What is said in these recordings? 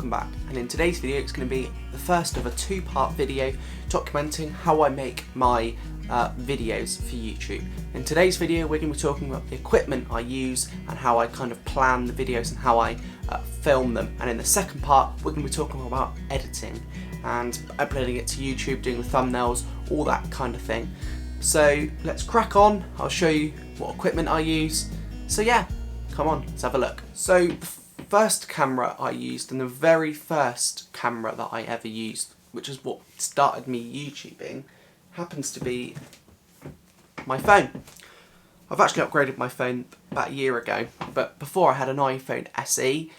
welcome back, and in today's video it's going to be the first of a two-part video documenting how I make my videos for YouTube. In today's video we're going to be talking about the equipment I use and how I kind of plan the videos and how I film them, and in the second part we're going to be talking about editing and uploading it to YouTube, doing the thumbnails, all that kind of thing. So let's crack on. I'll show you what equipment I use. So yeah, come on, let's have a look. So the first camera I used, and the very first camera that I ever used, which is what started me YouTubing, happens to be my phone. I've actually upgraded my phone about a year ago, but before I had an iPhone SE,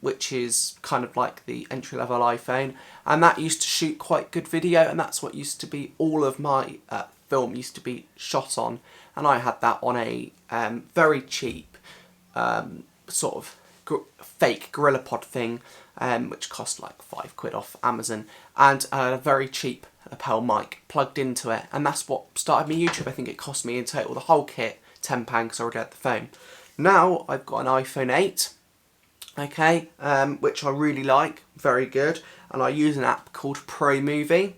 which is kind of like the entry-level iPhone, and that used to shoot quite good video, and that's what used to be all of my film used to be shot on, and I had that on a very cheap sort of fake GorillaPod thing, which cost like £5 off Amazon, and a very cheap lapel mic plugged into it, and that's what started me YouTube. I think it cost me in total, the whole kit, £10 because I already had the phone. Now I've got an iPhone 8, okay, which I really like, very good, and I use an app called ProMovie,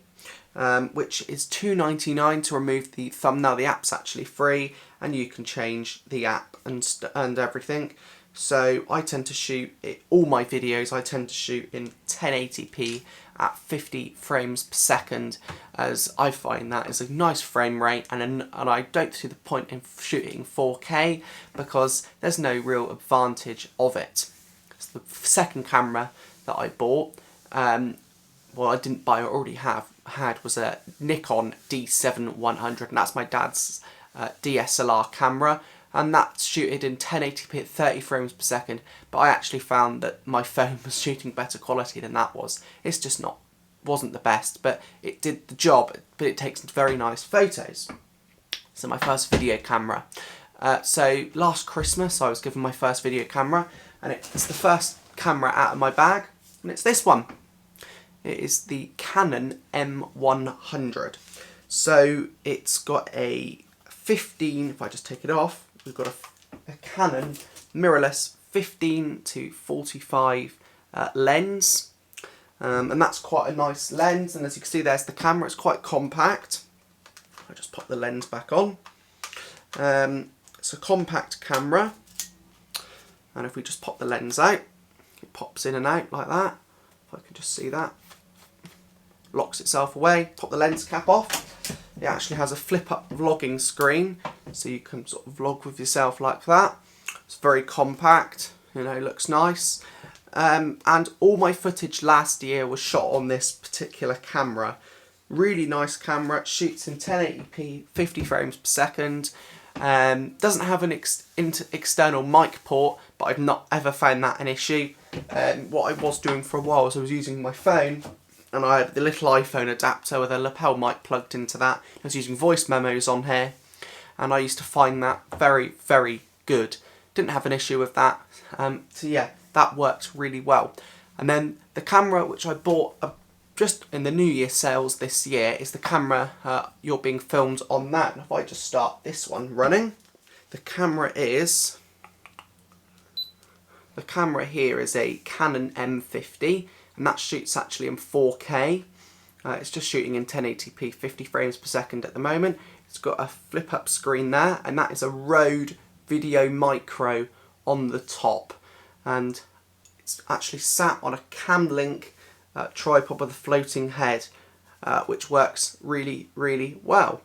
which is £2.99 to remove the thumbnail. The app's actually free, and you can change the app and everything. So I tend to shoot all my videos. I tend to shoot in 1080p at 50 frames per second, as I find that is a nice frame rate, and I don't see the point in shooting 4K because there's no real advantage of it. So the second camera that I bought, well, I didn't buy, I already had was a Nikon D7-100, and that's my dad's DSLR camera, and that's shooted in 1080p at 30 frames per second, but I actually found that my phone was shooting better quality than that was. It's just wasn't the best, but it did the job, but it takes very nice photos. So my first video camera. So last Christmas I was given my first video camera, and it's the first camera out of my bag, and it's this one. It is the Canon M100. So it's got a 15, if I just take it off, we've got a Canon mirrorless 15 to 45 lens, and that's quite a nice lens, and as you can see there's the camera, it's quite compact. I'll just pop the lens back on. It's a compact camera, and if we just pop the lens out, it pops in and out like that. If I can just see that. Locks itself away. Pop the lens cap off. It actually has a flip-up vlogging screen, so you can sort of vlog with yourself like that. It's very compact, you know, looks nice. And all my footage last year was shot on this particular camera. Really nice camera. It shoots in 1080p, 50 frames per second. Doesn't have an external mic port, but I've not ever found that an issue. What I was doing for a while was I was using my phone, and I had the little iPhone adapter with a lapel mic plugged into that. I was using voice memos on here, and I used to find that very, very good. Didn't have an issue with that. So yeah, that worked really well. And then the camera which I bought just in the New Year sales this year is the camera you're being filmed on that. And if I just start this one running, the camera here is a Canon M50, and that shoots actually in 4K. It's just shooting in 1080p, 50 frames per second at the moment. It's got a flip-up screen there, and that is a Rode Video Micro on the top, and it's actually sat on a Camlink tripod with a floating head, which works really, really well.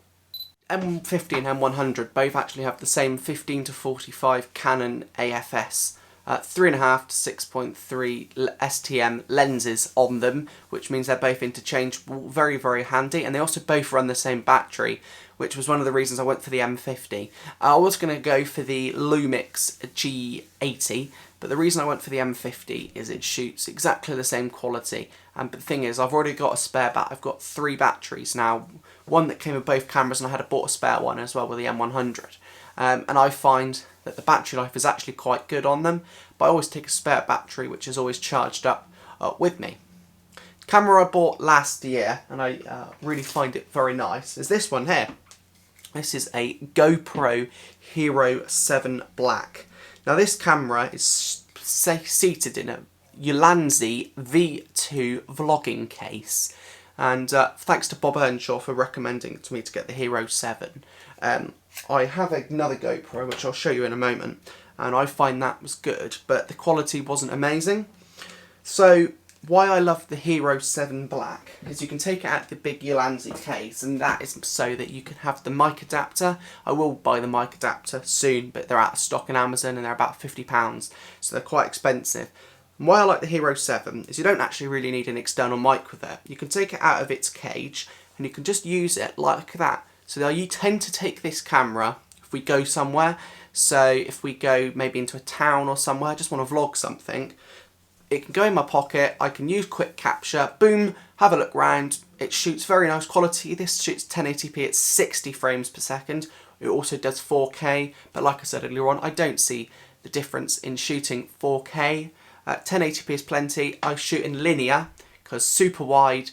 M50 and M100 both actually have the same 15 to 45 Canon AFS 3.5 to 6.3 STM lenses on them, which means they're both interchangeable, very, very handy, and they also both run the same battery, which was one of the reasons I went for the M50. I was going to go for the Lumix G80, but the reason I went for the M50 is it shoots exactly the same quality, but the thing is I've already got a spare I've got 3 batteries now, one that came with both cameras, and I had bought a spare one as well with the M100. And I find that the battery life is actually quite good on them, but I always take a spare battery which is always charged up with me. The camera I bought last year, and I really find it very nice, is this one here. This is a GoPro Hero 7 Black. Now this camera is seated in a Ulanzi V2 vlogging case. And thanks to Bob Earnshaw for recommending to me to get the Hero 7. I have another GoPro, which I'll show you in a moment, and I find that was good, but the quality wasn't amazing. So why I love the Hero 7 Black is you can take it out of the big Ulanzi case, and that is so that you can have the mic adapter. I will buy the mic adapter soon, but they're out of stock on Amazon and they're about £50, so they're quite expensive. And why I like the Hero 7 is you don't actually really need an external mic with it. You can take it out of its cage and you can just use it like that. So now you tend to take this camera if we go somewhere. So if we go maybe into a town or somewhere, I just want to vlog something, it can go in my pocket, I can use quick capture, boom, have a look round. It shoots very nice quality. This shoots 1080p at 60 frames per second. It also does 4K, but like I said earlier on, I don't see the difference in shooting 4K. 1080p is plenty. I shoot in linear because super wide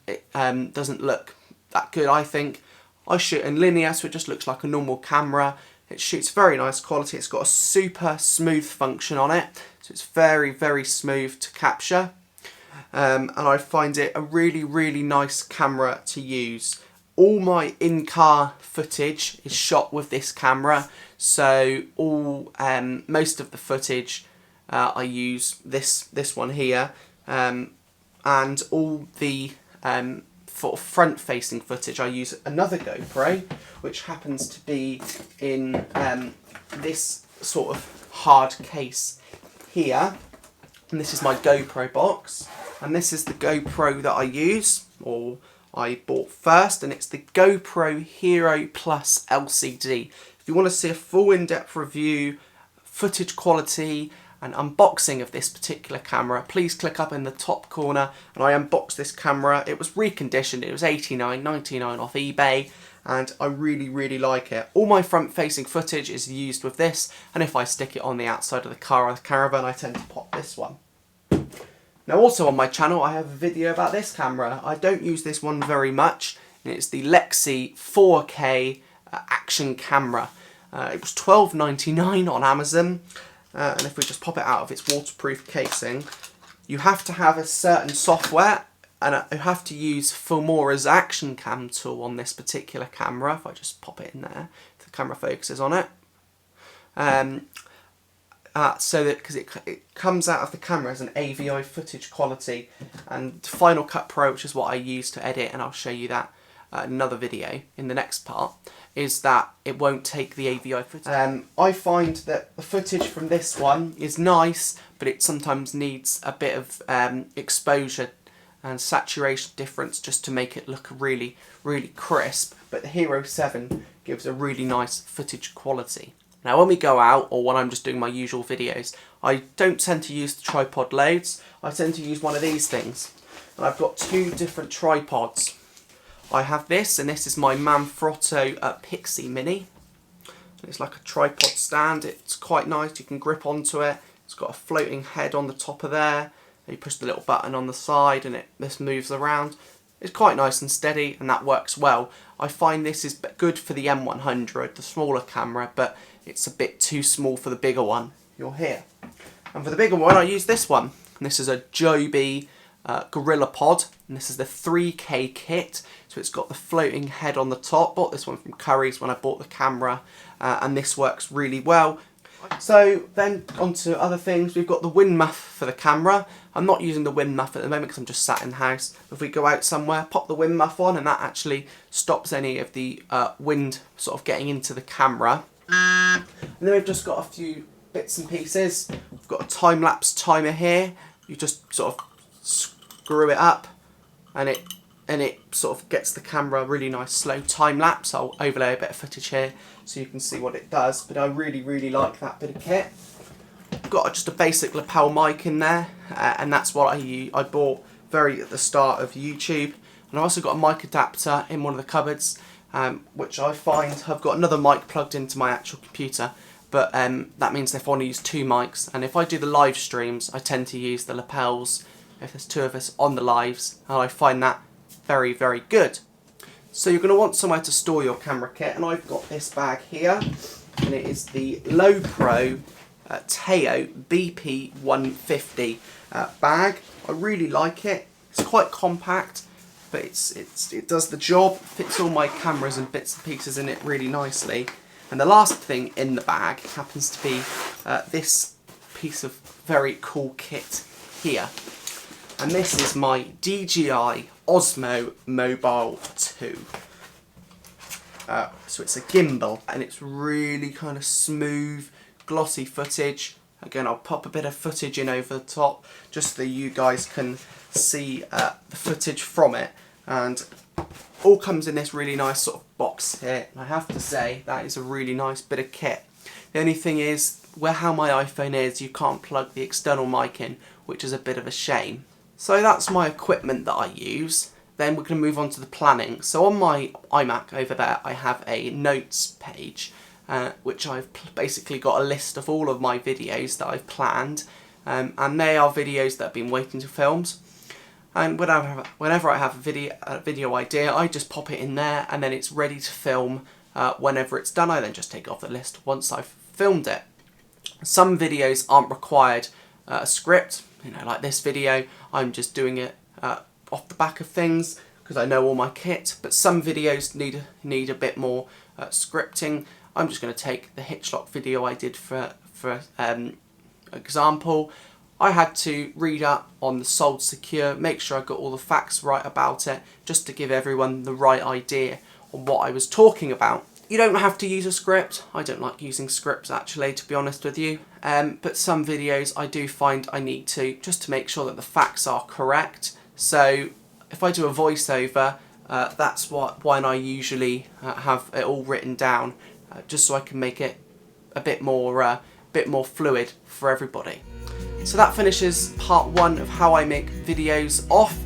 it doesn't look that good, I think. I shoot in linear, so it just looks like a normal camera. It shoots very nice quality. It's got a super smooth function on it, so it's very, very smooth to capture. And I find it a really, really nice camera to use. All my in-car footage is shot with this camera, so most of the footage I use this one here, and all the sort of front-facing footage I use another GoPro, which happens to be in this sort of hard case here. And this is my GoPro box, and this is the GoPro that I use, or I bought first, and it's the GoPro Hero Plus LCD. If you want to see a full in-depth review, footage quality, and unboxing of this particular camera, please click up in the top corner and I unboxed this camera. It was reconditioned, it was $89.99 off eBay, and I really, really like it. All my front facing footage is used with this, and if I stick it on the outside of the car or the caravan, I tend to pop this one. Now also on my channel I have a video about this camera. I don't use this one very much, and it's the Lexi 4K action camera. It was $12.99 on Amazon. And if we just pop it out of its waterproof casing, you have to have a certain software, and you have to use Filmora's action cam tool on this particular camera. If I just pop it in there, if the camera focuses on it. So that, because it comes out of the camera as an AVI footage quality, and Final Cut Pro, which is what I use to edit, and I'll show you that in another video in the next part, is that it won't take the AVI footage. I find that the footage from this one is nice, but it sometimes needs a bit of exposure and saturation difference just to make it look really, really crisp. But the Hero 7 gives a really nice footage quality. Now when we go out, or when I'm just doing my usual videos, I don't tend to use the tripod loads. I tend to use one of these things. And I've got two different tripods. I have this, and this is my Manfrotto Pixie Mini. It's like a tripod stand. It's quite nice. You can grip onto it. It's got a floating head on the top of there. You push the little button on the side, and this moves around. It's quite nice and steady, and that works well. I find this is good for the M100, the smaller camera, but it's a bit too small for the bigger one. You're here. And for the bigger one, I use this one. And this is a Joby Gorilla Pod, and this is the 3K kit. So it's got the floating head on the top. Bought this one from Curry's when I bought the camera, and this works really well. So then on to other things. We've got the wind muff for the camera. I'm not using the wind muff at the moment because I'm just sat in the house. If we go out somewhere, pop the wind muff on, and that actually stops any of the wind sort of getting into the camera. And then we've just got a few bits and pieces. We've got a time-lapse timer here. You just sort of screw it up, and it sort of gets the camera a really nice slow time lapse. I'll overlay a bit of footage here so you can see what it does, but I really, really like that bit of kit. I've got just a basic lapel mic in there, and that's what I bought very at the start of YouTube. And I've also got a mic adapter in one of the cupboards, which I find I've got another mic plugged into my actual computer, but that means if I want to use two mics, and if I do the live streams, I tend to use the lapels if there's two of us on the lives, and I find that very, very good. So you're going to want somewhere to store your camera kit, and I've got this bag here, and it is the Low Pro Teo BP 150 bag. I really like it. It's quite compact, but it does the job, fits all my cameras and bits and pieces in it really nicely. And the last thing in the bag happens to be this piece of very cool kit here. And this is my DJI Osmo Mobile 2. So it's a gimbal, and it's really kind of smooth, glossy footage. Again, I'll pop a bit of footage in over the top just so you guys can see the footage from it. And all comes in this really nice sort of box here. And I have to say, that is a really nice bit of kit. The only thing is, how my iPhone is, you can't plug the external mic in, which is a bit of a shame. So that's my equipment that I use. Then we're going to move on to the planning. So on my iMac over there, I have a notes page, which I've basically got a list of all of my videos that I've planned, and they are videos that have been waiting to filmed. And whenever I have a video idea, I just pop it in there, and then it's ready to film. Whenever it's done, I then just take it off the list once I've filmed it. Some videos aren't required a script, like this video. I'm just doing it off the back of things because I know all my kit, but some videos need a bit more scripting. I'm just going to take the Hitchlock video I did for example. I had to read up on the Sold Secure, make sure I got all the facts right about it, just to give everyone the right idea on what I was talking about. You don't have to use a script. I don't like using scripts actually, to be honest with you, but some videos I do find I need to, just to make sure that the facts are correct. So if I do a voiceover, that's when I usually have it all written down, just so I can make it a bit more fluid for everybody. So that finishes part 1 of how I make videos off.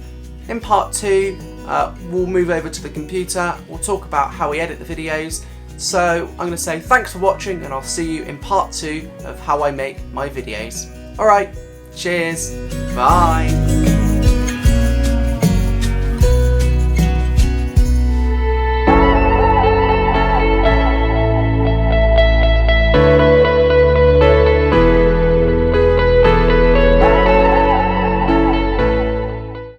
In part 2, we'll move over to the computer. We'll talk about how we edit the videos. So I'm going to say thanks for watching, and I'll see you in part 2 of how I make my videos. Alright, cheers, bye.